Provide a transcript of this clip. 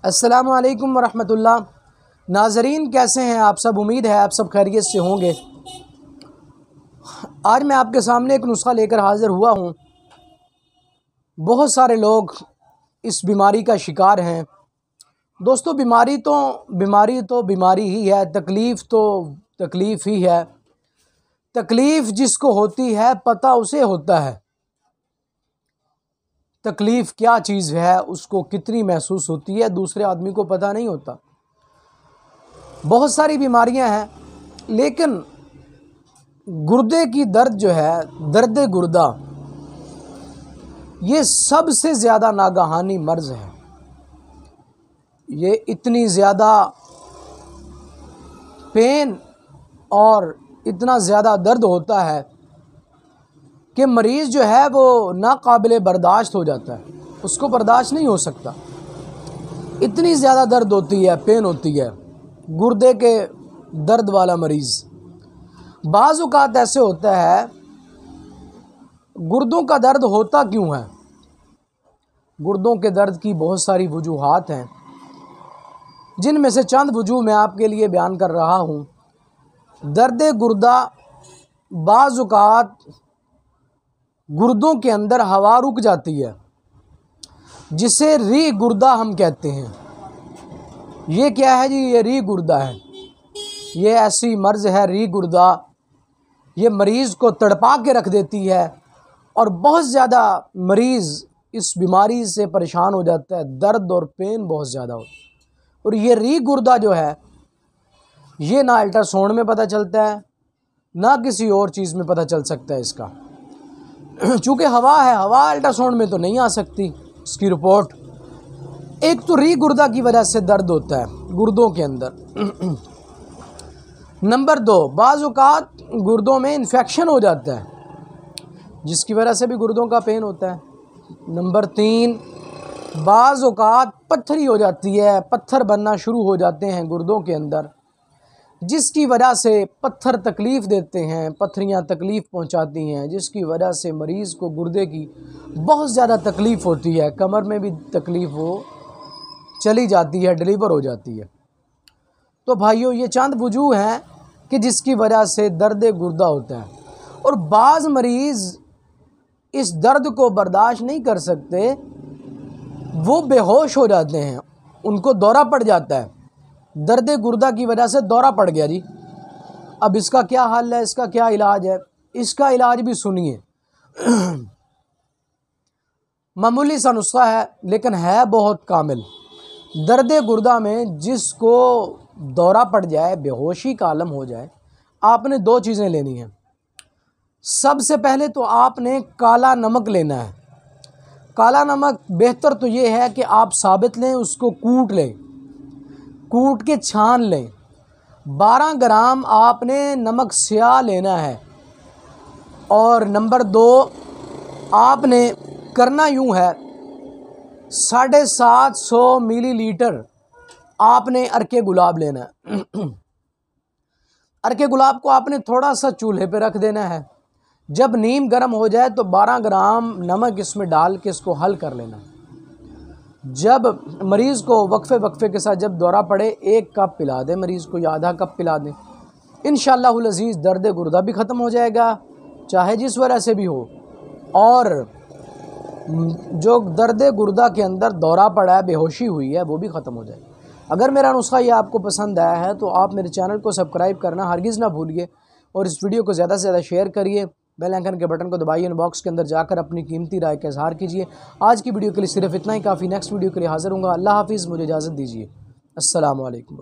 अस्सलामु अलैकुम वरहमतुल्लाह। नाज़रीन कैसे हैं आप सब? उम्मीद है आप सब खैरियत से होंगे। आज मैं आपके सामने एक नुस्खा लेकर हाज़िर हुआ हूँ। बहुत सारे लोग इस बीमारी का शिकार हैं। दोस्तों, बीमारी तो बीमारी ही है, तकलीफ़ तो तकलीफ़ ही है। तकलीफ़ जिसको होती है पता उसे होता है तकलीफ़ क्या चीज़ है, उसको कितनी महसूस होती है, दूसरे आदमी को पता नहीं होता। बहुत सारी बीमारियां हैं, लेकिन गुर्दे की दर्द जो है, दर्द गुर्दा, ये सबसे ज़्यादा नागहानी मर्ज़ है। ये इतनी ज़्यादा पेन और इतना ज़्यादा दर्द होता है कि मरीज़ जो है वो नाकाबिले बर्दाश्त हो जाता है, उसको बर्दाश्त नहीं हो सकता। इतनी ज़्यादा दर्द होती है, पेन होती है गुर्दे के दर्द वाला मरीज़। बाज़ औक़ात ऐसे होता है, गुर्दों का दर्द होता क्यों है? गुर्दों के दर्द की बहुत सारी वजूहात हैं, जिनमें से चंद वजूह मैं आपके लिए बयान कर रहा हूँ। दर्द गुर्दा, बाज़ औक़ात गुर्दों के अंदर हवा रुक जाती है, जिसे री गुर्दा हम कहते हैं। ये क्या है जी? ये री गुर्दा है। ये ऐसी मर्ज़ है री गुर्दा, ये मरीज़ को तड़पा के रख देती है और बहुत ज़्यादा मरीज़ इस बीमारी से परेशान हो जाता है। दर्द और पेन बहुत ज़्यादा होता है। और ये री गुर्दा जो है, ये ना अल्ट्रासाउंड में पता चलता है, ना किसी और चीज़ में पता चल सकता है इसका। चूँकि हवा है, हवा अल्ट्रासाउंड में तो नहीं आ सकती इसकी रिपोर्ट। एक तो री गुर्दा की वजह से दर्द होता है गुर्दों के अंदर। नंबर 2, बाज़ औक़ात गुर्दों में इन्फेक्शन हो जाता है, जिसकी वजह से भी गुर्दों का पेन होता है। नंबर 3, बाज़ औक़ात पत्थरी हो जाती है, पत्थर बनना शुरू हो जाते हैं गुर्दों के अंदर, जिसकी वजह से पत्थर तकलीफ़ देते हैं, पत्थरियाँ तकलीफ़ पहुंचाती हैं, जिसकी वजह से मरीज़ को गुर्दे की बहुत ज़्यादा तकलीफ़ होती है। कमर में भी तकलीफ़ वो चली जाती है, डिलीवर हो जाती है। तो भाइयों, ये चंद वजूह हैं कि जिसकी वजह से दर्द गुर्दा होता है। और बाज़ मरीज़ इस दर्द को बर्दाश्त नहीं कर सकते, वो बेहोश हो जाते हैं, उनको दौरा पड़ जाता है। दर्द गुर्दा की वजह से दौरा पड़ गया जी। अब इसका क्या हल है, इसका क्या इलाज है? इसका इलाज भी सुनिए। मामूली सा नुस्खा है, लेकिन है बहुत कामिल। दर्द गुर्दा में जिसको दौरा पड़ जाए, बेहोशी का आलम हो जाए, आपने 2 चीज़ें लेनी हैं। सबसे पहले तो आपने काला नमक लेना है। काला नमक बेहतर तो ये है कि आप साबित लें, उसको कूट लें, कूट के छान लें। 12 ग्राम आपने नमक स्याह लेना है। और नंबर 2, आपने करना यूँ है, 750 मिलीलीटर आपने अर्के गुलाब लेना है। अर्के गुलाब को आपने थोड़ा सा चूल्हे पे रख देना है। जब नीम गर्म हो जाए तो 12 ग्राम नमक इसमें डाल के इसको हल कर लेना है। जब मरीज़ को वक्फे के साथ जब दौरा पड़े, 1 कप पिला दें मरीज़ को या आधा कप पिला दें। इंशाअल्लाहुल अज़ीज़ दर्द गुर्दा भी ख़त्म हो जाएगा, चाहे जिस वजह से भी हो। और जो दर्द गुर्दा के अंदर दौरा पड़ा है, बेहोशी हुई है, वो भी ख़त्म हो जाएगी। अगर मेरा नुस्खा ये आपको पसंद आया है तो आप मेरे चैनल को सब्सक्राइब करना हरगिज़ ना भूलिए और इस वीडियो को ज़्यादा से ज़्यादा शेयर करिए। बेल आइकन के बटन को दबाइए, इनबॉक्स के अंदर जाकर अपनी कीमती राय का इज़हार कीजिए। आज की वीडियो के लिए सिर्फ इतना ही काफ़ी। नेक्स्ट वीडियो के लिए हाज़िर हूँगा। अल्लाह हाफ़िज़, मुझे इजाज़त दीजिए। अस्सलामु अलैकुम।